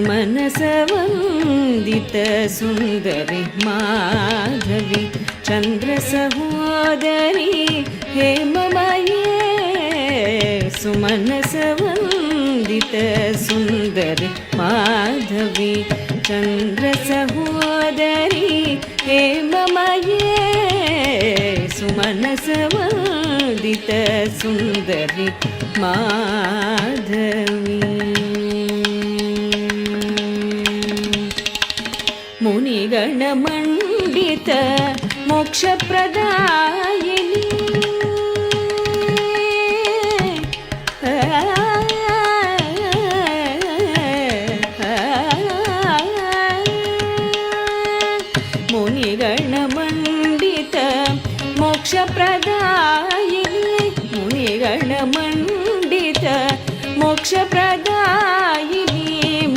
सुमनसवन्दित Sundari Madhavi चन्द्रसहोदरी हेममये सुमनसवन्दित Sundari Madhavi चन्द्रसहोदरी हेममये सुमनसवन्दित Sundari Madhavi मुनिगणमण्डित मोक्षप्रदायिनी